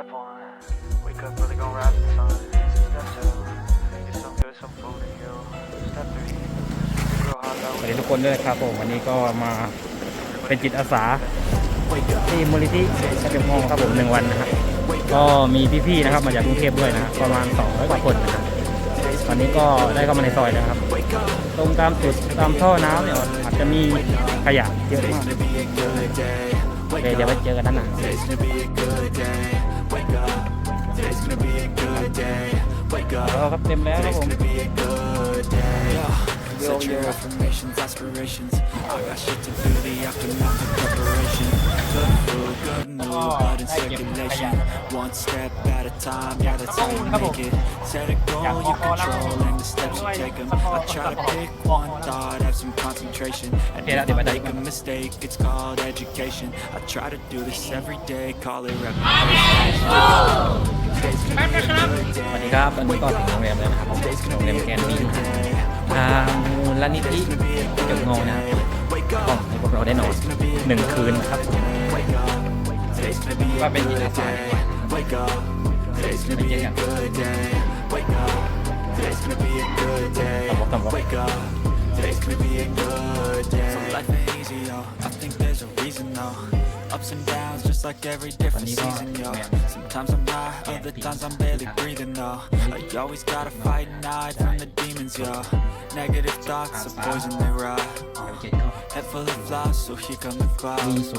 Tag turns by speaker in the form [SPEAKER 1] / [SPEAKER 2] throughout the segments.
[SPEAKER 1] Step one, wake up early, gonna rise with the sun. Step two, get some good, some food in you. Step three, grow hard
[SPEAKER 2] สวัสดีทุกคนด้วยครับผมวันนี้ก็มาเป็นจิตอาสาที่มูลนิธิชัยพงศ์ครับผม1 วันนะครับก็มีพี่ๆนะครับมาจากกรุงเทพด้วยนะประมาณ200 กว่าคนนะครับวันนี้ก็ได้เข้ามาในซอยแล้วครับตรงตามจุดตามท่อน้ำเนี่ยอาจจะมีขยะเยอะมากเดี๋ยวไปเจอกันด้านหน้าครับเต็มแล้วครับผม
[SPEAKER 3] Set your affirmations, aspirations. I got shit to do, the aftermath of preparation. Good food, good mood, blood in circulation. One step at a time, yeah, that's how you make it. Set a goal, you control, and the steps you take them. I try to pick one thought, have some concentration. And if I make a mistake, it's called education. I try to do this every day, call it repetition.
[SPEAKER 2] สวัสดีครับตอนนี้ก็ถึงโรงแรมแล้วนะครับโรงแรมแกนดี้ทางมูลนิธิจงงนะครับห้องให้พวกเราได้นอน1 คืนนะครับว่าเป็นจิตอาสาไม่เจอกันต้องบอก
[SPEAKER 3] Today's gonna be a good day. So life ain't easy, yo. I think there's a reason, though. Ups and downs, just like every different season, yo. Sometimes I'm high, other times I'm barely breathing, though. You always gotta fight and hide from the demons, yo. Negative thoughts are poison, they rot. Head full of flies, so here come the clouds.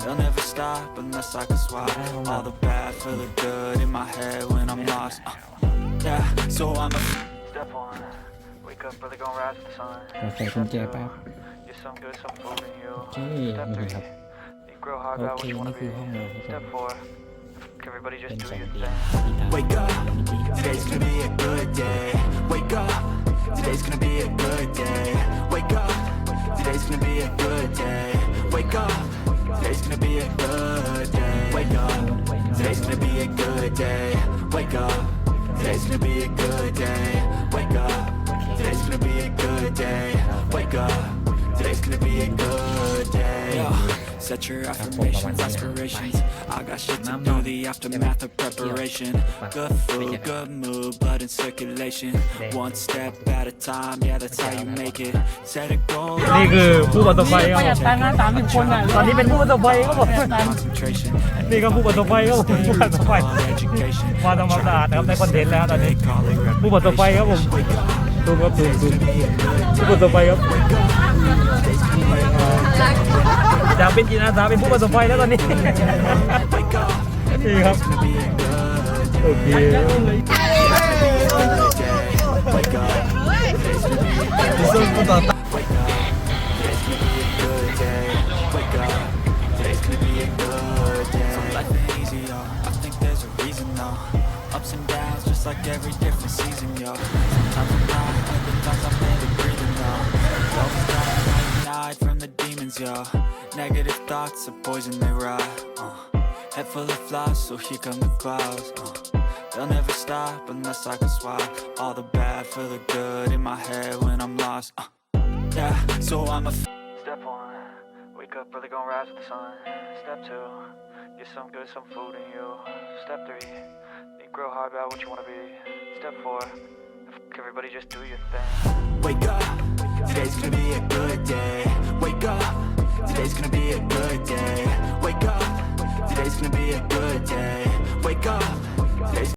[SPEAKER 3] They'll never stop unless I can swap all the bad for the good in my head when I'm lost. Yeah, so I'm a
[SPEAKER 1] Step one, wake up early, gonna rise with the sun.
[SPEAKER 2] ใส่กุญแจแป๊บ
[SPEAKER 1] Get some good, some food in you.
[SPEAKER 2] โอเค
[SPEAKER 1] Step
[SPEAKER 2] นี่
[SPEAKER 1] three,
[SPEAKER 2] ครับ
[SPEAKER 1] you grow hard
[SPEAKER 2] โอ
[SPEAKER 1] about
[SPEAKER 2] เค
[SPEAKER 1] what you
[SPEAKER 2] นี่
[SPEAKER 1] wanna
[SPEAKER 2] คือ
[SPEAKER 1] be.
[SPEAKER 2] ห้องเราครับ
[SPEAKER 1] Step four, everybody
[SPEAKER 2] เป็น
[SPEAKER 1] just do
[SPEAKER 2] 2
[SPEAKER 1] your
[SPEAKER 2] เตียง
[SPEAKER 1] thing.
[SPEAKER 2] ที่ทาง
[SPEAKER 3] Wake up, today's gonna be a good day. Wake up, today's gonna be a good day. Wake up, today's gonna be a good day. Wake up, today's gonna be a good day. Wake up, today's gonna be a good day. Wake up, today's gonna be a good day. Wake up, today's gonna be a good day. Wake up, today's gonna be a good day. Set your affirmations, aspirations. I got shit to do, the aftermath of preparation. Good food, good mood, blood in circulation. One step at a time, yeah, that's how you make it. Set a goal.
[SPEAKER 2] นี่คือผู้ประสบภัยครับผมตอนนี้เป็นผู้ประสบภัยครับผม
[SPEAKER 3] Concentration.
[SPEAKER 2] นี่ก็ผู้ประสบภัยครับผมผู้ประสบภัยมาทำความสะอาดนะครับในคอนเทนต์แล้วตอนนี้ผู้ประสบภัยครับผมดูครับดูผู้ประสบภัยครับจากเป็นจิตอาสาเป็นผู้ประสบภัยแล้วตอนนี้นี่ครับโอเคสู้ๆต่อ
[SPEAKER 3] Ups and downs, just like every different season, yo. Sometimes I'm high, other times I'm barely breathing, yo. Always gotta fight and hide from the demons, yo. Negative thoughts are poison, they rot. Head full of flies, so here come the clouds. They'll never stop unless I can swap all the bad for the good in my head when I'm lost. Yeah, so I'm a
[SPEAKER 1] Step one, wake up early, gonna rise with the sun. Step two, get some good, some food in you. Step three, you grow hard about what you wanna be. Step four, everybody just do your thing.
[SPEAKER 3] Wake up, today's gonna be a good day. Wake up, today's gonna be a good day. Wake up, today's gonna be a good day. Wake up, today's